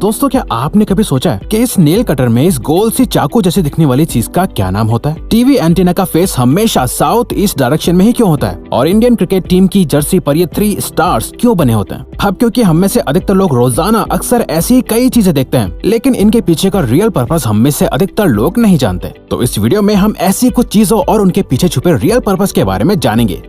दोस्तों क्या आपने कभी सोचा है कि इस नेल कटर में इस गोल सी चाकू जैसे दिखने वाली चीज का क्या नाम होता है? टीवी एंटीना का फेस हमेशा साउथ ईस्ट डायरेक्शन में ही क्यों होता है? और इंडियन क्रिकेट टीम की जर्सी पर ये 3 स्टार्स क्यों बने होते हैं? अब क्योंकि हम में से अधिकतर लोग रोजाना अक्सर ऐसी कई चीजें देखते हैं, लेकिन इनके पीछे का रियल पर्पस हम में से अधिकतर लोग नहीं जानते। तो इस वीडियो में हम ऐसी कुछ चीजों और उनके पीछे छुपे रियल पर्पस के बारे में जानेंगे।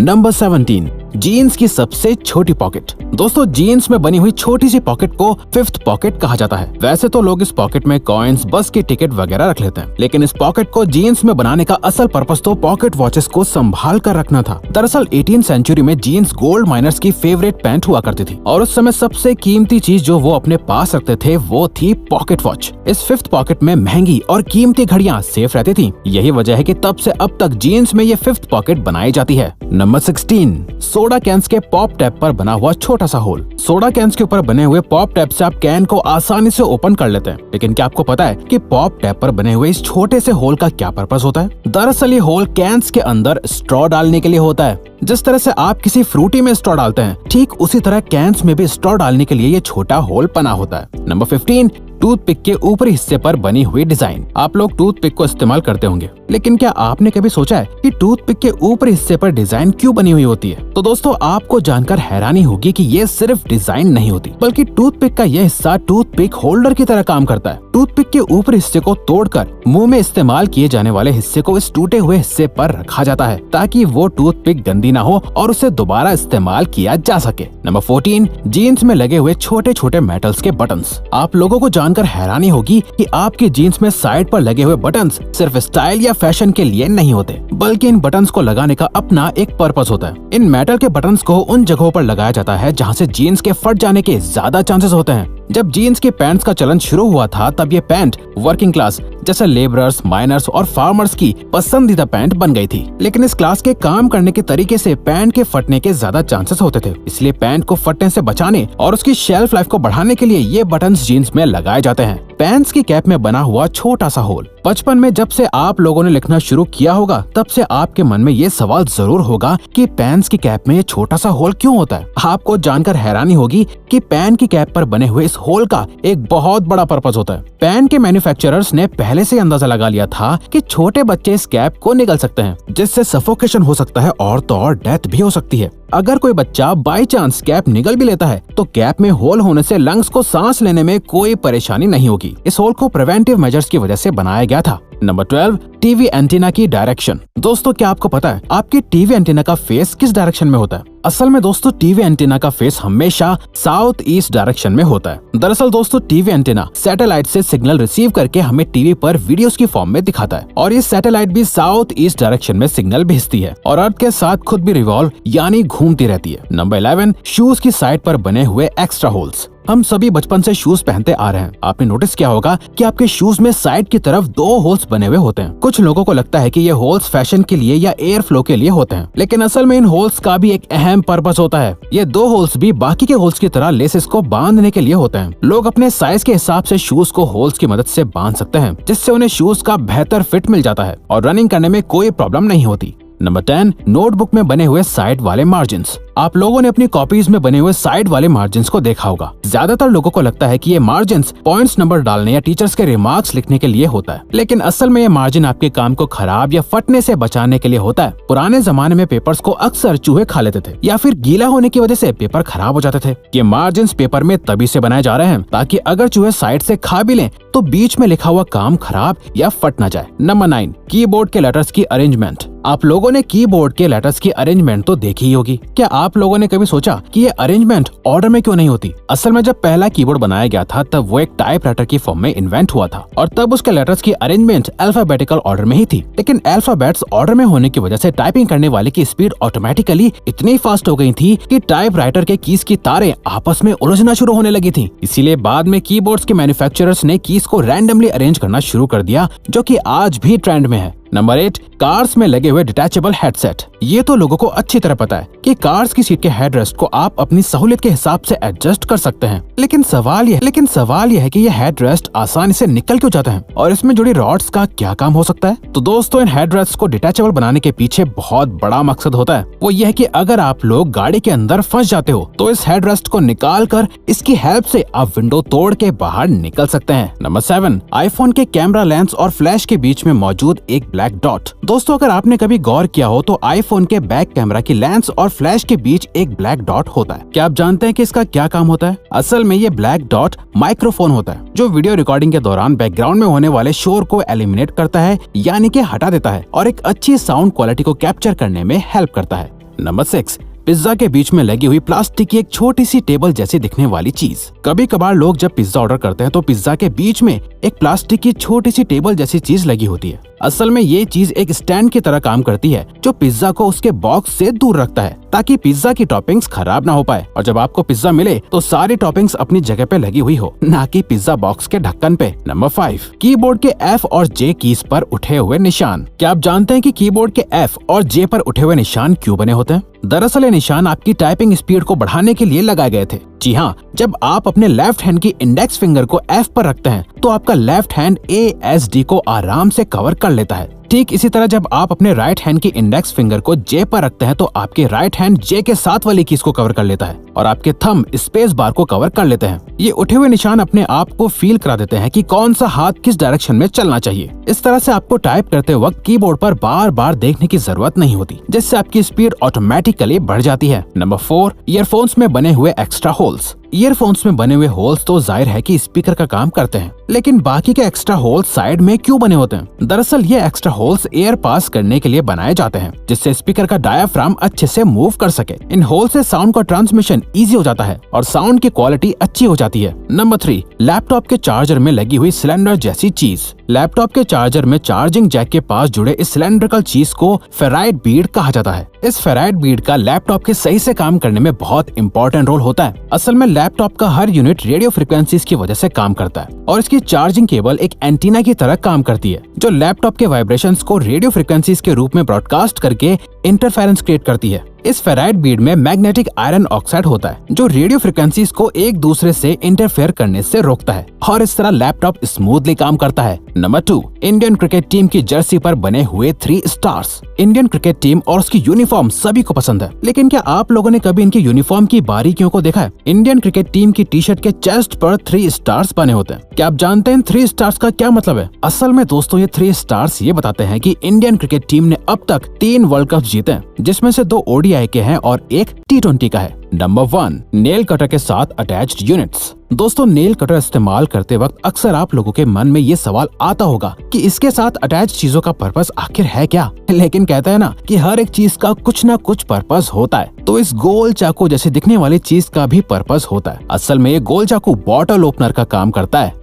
नंबर 17, जीन्स की सबसे छोटी पॉकेट। दोस्तों जीन्स में बनी हुई छोटी सी पॉकेट को फिफ्थ पॉकेट कहा जाता है। वैसे तो लोग इस पॉकेट में कॉइन्स, बस की टिकट वगैरह रख लेते हैं, लेकिन इस पॉकेट को जीन्स में बनाने का असल पर्पस तो पॉकेट वॉचेस को संभाल कर रखना था। दरअसल 18th सेंचुरी में जीन्स गोल्ड माइनर्स की फेवरेट पैंट हुआ करती थी और उस समय सबसे कीमती चीज जो वो अपने पास रखते थे वो थी पॉकेट वॉच। इस फिफ्थ पॉकेट में महंगी और कीमती घड़ियां सेफ रहती थी। यही वजह है कि तब से अब तक जीन्स में ये फिफ्थ पॉकेट बनाई जाती है। नंबर 16, सोडा कैंस के पॉप टैप पर बना हुआ छोटा सा होल। सोडा कैंस के ऊपर बने हुए पॉप टैप से आप कैन को आसानी से ओपन कर लेते हैं, लेकिन क्या आपको पता है कि पॉप टैप पर बने हुए इस छोटे से होल का क्या पर्पस होता है? दरअसल ये होल कैंस के अंदर स्ट्रॉ डालने के लिए होता है। जिस तरह से आप किसी फ्रूटी में स्ट्रॉ डालते हैं, ठीक उसी तरह कैंस में भी स्ट्रॉ डालने के लिए ये छोटा होल बना होता है। नंबर 15, टूथपिक के ऊपरी हिस्से पर बनी हुई डिजाइन। आप लोग टूथपिक को इस्तेमाल करते होंगे, लेकिन क्या आपने कभी सोचा है कि टूथपिक के ऊपरी हिस्से पर डिजाइन क्यों बनी हुई होती है? तो दोस्तों आपको जानकर हैरानी होगी कि ये सिर्फ डिजाइन नहीं होती, बल्कि टूथपिक का यह हिस्सा टूथपिक होल्डर की तरह काम करता है। टूथपिक के ऊपरी हिस्से को तोड़कर मुंह में इस्तेमाल किए जाने वाले हिस्से को इस टूटे हुए हिस्से पर रखा जाता है, ताकि वो टूथपिक गंदी ना हो और उसे दोबारा इस्तेमाल किया जा सके। नंबर 14, जीन्स में लगे हुए छोटे छोटे मेटल्स के बटन्स। आप लोगों को जानकर हैरानी होगी कि आपकी जीन्स में साइड पर लगे हुए बटन्स सिर्फ स्टाइल या फैशन के लिए नहीं होते, बल्कि इन बटन्स को लगाने का अपना एक पर्पस होता है। इन मेटल के बटन्स को उन जगहों पर लगाया जाता है जहां से जीन्स के फट जाने के ज्यादा चांसेस होते हैं। जब जीन्स के पैंट्स का चलन शुरू हुआ था, तब ये पैंट वर्किंग क्लास जैसे लेबरर्स, माइनर्स और फार्मर्स की पसंदीदा पैंट बन गई थी। लेकिन इस क्लास के काम करने के तरीके से पैंट के फटने के ज्यादा चांसेस होते थे, इसलिए पैंट को फटने से बचाने और उसकी शेल्फ लाइफ को बढ़ाने के लिए ये बटन्स जीन्स में लगाए जाते हैं। पैंट्स की कैप में बना हुआ छोटा सा होल। बचपन में जब से आप लोगों ने लिखना शुरू किया होगा, तब से आपके मन में ये सवाल जरूर होगा कि पैंट्स की कैप में ये छोटा सा होल क्यों होता है? आपको जानकर हैरानी होगी कि पैंट की कैप पर बने हुए इस होल का एक बहुत बड़ा पर्पस होता है। पैंट के मैन्युफैक्चरर्स ने पहले से अंदाजा लगा लिया था कि छोटे बच्चे इस कैप को निगल सकते हैं, जिससे सफोकेशन हो सकता है और तो और डेथ भी हो सकती है। अगर कोई बच्चा बाई चांस कैप निगल भी लेता है, तो कैप में होल होने से लंग्स को सांस लेने में कोई परेशानी नहीं होगी। इस होल को प्रिवेंटिव मेजर्स की वजह से बनाया गया था। नंबर 12, टीवी एंटीना की डायरेक्शन। दोस्तों क्या आपको पता है आपकी टीवी एंटीना का फेस किस डायरेक्शन में होता है? असल में दोस्तों टीवी एंटीना का फेस हमेशा साउथ ईस्ट डायरेक्शन में होता है। दरअसल दोस्तों टीवी एंटीना सैटेलाइट से सिग्नल रिसीव करके हमें टीवी पर वीडियोस की फॉर्म में दिखाता है, और ये सैटेलाइट भी साउथ ईस्ट डायरेक्शन में सिग्नल भेजती है और अर्थ के साथ खुद भी रिवॉल्व यानी घूमती रहती है। नंबर 11, शूज की साइड पर बने हुए एक्स्ट्रा होल्स। हम सभी बचपन से शूज पहनते आ रहे हैं। आपने नोटिस किया होगा कि आपके शूज में साइड की तरफ 2 होल्स बने हुए होते हैं। कुछ लोगों को लगता है कि ये होल्स फैशन के लिए या एयर फ्लो के लिए होते हैं, लेकिन असल में इन होल्स का भी एक अहम पर्पस होता है। ये 2 होल्स भी बाकी के होल्स की तरह लेसेस को बांधने के लिए होते हैं। लोग अपने साइज के हिसाब से शूज को होल्स की मदद से बांध सकते हैं, जिससे उन्हें शूज का बेहतर फिट मिल जाता है और रनिंग करने में कोई प्रॉब्लम नहीं होती। नंबर 10, नोटबुक में बने हुए साइड वाले मार्जिन्स। आप लोगों ने अपनी कॉपीज में बने हुए साइड वाले मार्जिन्स को देखा होगा। ज्यादातर लोगों को लगता है कि ये मार्जिन्स पॉइंट्स नंबर डालने या टीचर्स के रिमार्क्स लिखने के लिए होता है, लेकिन असल में ये मार्जिन आपके काम को खराब या फटने से बचाने के लिए होता है। पुराने जमाने में पेपर्स को अक्सर चूहे खा लेते थे या फिर गीला होने की वजह से पेपर खराब हो जाते थे। ये मार्जिन्स पेपर में तभी से बनाए जा रहे हैं ताकि अगर चूहे साइड से खा भी लें तो बीच में लिखा हुआ काम खराब या फट ना जाए। नंबर 9, कीबोर्ड के लेटर्स की अरेंजमेंट। आप लोगों ने कीबोर्ड के लेटर्स की अरेंजमेंट तो देखी ही होगी। क्या आप लोगों ने कभी सोचा कि ये अरेंजमेंट ऑर्डर में क्यों नहीं होती? असल में जब पहला कीबोर्ड बनाया गया था, तब वो एक टाइपराइटर की फॉर्म में इन्वेंट हुआ था और तब उसके लेटर्स की अरेंजमेंट अल्फाबेटिकल ऑर्डर में ही थी। लेकिन अल्फाबेट्स ऑर्डर में होने की वजह से टाइपिंग करने वाले की स्पीड ऑटोमेटिकली इतनी फास्ट हो गई थी कि टाइपराइटर के कीज की तारें आपस में उलझना शुरू होने लगी थी। इसीलिए बाद में कीबोर्ड्स के मैन्युफैक्चरर्स ने कीज को रैंडमली अरेंज करना शुरू कर दिया, जो कि आज भी ट्रेंड में है। नंबर 8, कार्स में लगे हुए डिटैचेबल हेडसेट। ये तो लोगों को अच्छी तरह पता है कि कार्स की सीट के हेडरेस्ट को आप अपनी सहूलियत के हिसाब से एडजस्ट कर सकते हैं, लेकिन सवाल यह है कि ये हेडरेस्ट आसानी से निकल क्यों जाते हैं और इसमें जुड़ी रॉड्स का क्या काम हो सकता है। तो दोस्तों, इन हेडरेस्ट को डिटैचेबल बनाने के पीछे बहुत बड़ा मकसद होता है। वो ये है कि अगर आप लोग गाड़ी के अंदर फंस जाते हो तो इस हेडरेस्ट को निकाल कर इसकी हेल्प से आप विंडो तोड़ के बाहर निकल सकते हैं। नंबर 7, आईफोन के कैमरा लेंस और फ्लैश के बीच में मौजूद एक ब्लैक डॉट। दोस्तों, अगर आपने कभी गौर किया हो तो आईफोन के बैक कैमरा की लेंस और फ्लैश के बीच एक ब्लैक डॉट होता है। क्या आप जानते हैं कि इसका क्या काम होता है? असल में ये ब्लैक डॉट माइक्रोफोन होता है जो वीडियो रिकॉर्डिंग के दौरान बैकग्राउंड में होने वाले शोर को एलिमिनेट करता है, यानी कि हटा देता है और एक अच्छी साउंड क्वालिटी को कैप्चर करने में हेल्प करता है। नंबर 6, पिज्जा के बीच में लगी हुई प्लास्टिक की एक छोटी सी टेबल जैसी दिखने वाली चीज। कभी कभार लोग जब पिज्जा ऑर्डर करते हैं तो पिज्जा के बीच में एक प्लास्टिक की छोटी सी टेबल जैसी चीज लगी होती है। असल में ये चीज एक स्टैंड की तरह काम करती है जो पिज्जा को उसके बॉक्स से दूर रखता है ताकि पिज्जा की टॉपिंग्स खराब ना हो पाए और जब आपको पिज्जा मिले तो सारी टॉपिंग्स अपनी जगह पे लगी हुई हो, ना कि पिज्जा बॉक्स के ढक्कन पे। नंबर 5, कीबोर्ड के F और J कीज पर उठे हुए निशान। क्या आप जानते हैं कि कीबोर्ड के F और J पर उठे हुए निशान क्यों बने होते हैं? दरअसल ये निशान आपकी टाइपिंग स्पीड को बढ़ाने के लिए लगाए गए थे। जी हाँ, जब आप अपने लेफ्ट हैंड की इंडेक्स फिंगर को F पर रखते हैं तो आपका लेफ्ट हैंड ASD को आराम से कवर कर लेता है। ठीक इसी तरह जब आप अपने राइट हैंड की इंडेक्स फिंगर को J पर रखते हैं तो आपके राइट हैंड J के साथ वाली कीज को कवर कर लेता है और आपके थंब स्पेस बार को कवर कर लेते हैं। ये उठे हुए निशान अपने आप को फील करा देते हैं कि कौन सा हाथ किस डायरेक्शन में चलना चाहिए। इस तरह से आपको टाइप करते वक्त कीबोर्ड पर बार बार देखने की जरूरत नहीं होती, जिससे आपकी स्पीड ऑटोमेटिकली बढ़ जाती है। नंबर 4, ईयरफोन्स में बने हुए एक्स्ट्रा होल्स। ईयरफोन्स में बने हुए होल्स तो जाहिर है कि स्पीकर का काम करते हैं, लेकिन बाकी के एक्स्ट्रा होल्स साइड में क्यों बने होते हैं? दरअसल ये एक्स्ट्रा होल्स एयर पास करने के लिए बनाए जाते हैं, जिससे स्पीकर का डायाफ्राम अच्छे से मूव कर सके। इन होल से साउंड का ट्रांसमिशन इजी हो जाता है और साउंड की क्वालिटी अच्छी हो जाती है। नंबर 3, लैपटॉप के चार्जर में लगी हुई सिलेंडर जैसी चीज। लैपटॉप के चार्जर में चार्जिंग जैक के पास जुड़े इस सिलेंड्रिकल चीज को फेराइट बीड कहा जाता है। इस फेराइट बीड का लैपटॉप के सही से काम करने में बहुत इंपॉर्टेंट रोल होता है। असल में लैपटॉप का हर यूनिट रेडियो फ्रिक्वेंसीज की वजह से काम करता है और इसकी चार्जिंग केबल एक एंटीना की तरह काम करती है जो लैपटॉप के वाइब्रेशंस को रेडियो फ्रिक्वेंसीज के रूप में ब्रॉडकास्ट करके इंटरफेरेंस क्रिएट करती है। इस फेराइट बीड में मैग्नेटिक आयरन ऑक्साइड होता है जो रेडियो फ्रिक्वेंसीज को एक दूसरे से इंटरफेयर करने से रोकता है और इस तरह लैपटॉप स्मूथली काम करता है। नंबर 2, इंडियन क्रिकेट टीम की जर्सी पर बने हुए 3 स्टार्स। इंडियन क्रिकेट टीम और उसकी यूनिफॉर्म सभी को पसंद है, लेकिन क्या आप लोगों ने कभी इनकी यूनिफॉर्म की बारीकियों को देखा है? इंडियन क्रिकेट टीम की टी शर्ट के चेस्ट पर 3 स्टार्स बने होते हैं। क्या आप जानते हैं 3 स्टार्स का क्या मतलब है? असल में दोस्तों, ये 3 स्टार्स ये बताते हैं कि इंडियन क्रिकेट टीम ने अब तक 3 वर्ल्ड कप जीते हैं, जिसमें से 2 ODI के हैं और 1 T20 का है। नंबर 1, नेल कटर के साथ अटैच्ड यूनिट्स। दोस्तों, नेल कटर इस्तेमाल करते वक्त अक्सर आप लोगों के मन में ये सवाल आता होगा कि इसके साथ अटैच चीजों का पर्पस आखिर है क्या? लेकिन कहते हैं ना कि हर एक चीज का कुछ ना कुछ पर्पस होता है, तो इस गोल चाकू जैसे दिखने वाली चीज का भी पर्पस होता है। असल में ये गोल चाकू बॉटल ओपनर का काम करता है।